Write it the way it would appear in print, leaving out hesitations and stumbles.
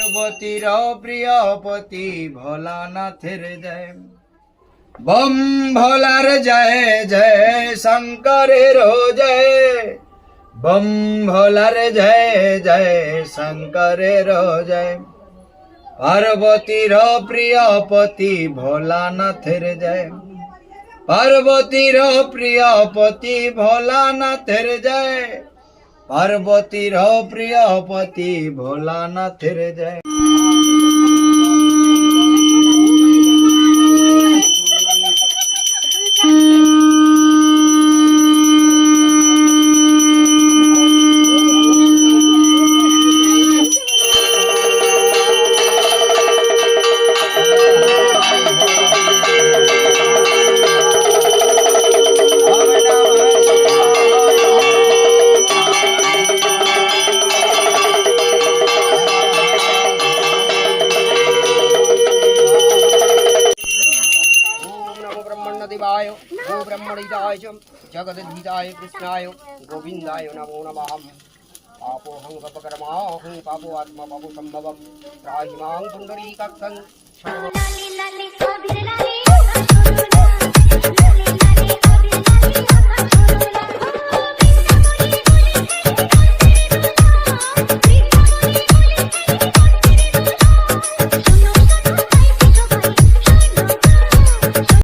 পার্বতীর প্রিয় পতি ভোলানাথের জয়। বম ভোলার জয় জয় শঙ্করের জয়। বম ভোলার জয় জয় শঙ্করের জয়। পার্বতীর প্রিয় পতি ভোলানাথের জয়। পার্বতীর প্রিয় পতি ভোলানাথের জয়। পার্বতীর প্রিয় পতি ভোলানাথের জয়। देवाय गो ब्रह्मणिताय च जगदधीताय कृष्णाय गोविंदाय नमो नमः। पापोऽहं पापकर्माहं पापो आत्मा पापो संभवं त्राहि मां पुण्डरीकाक्षं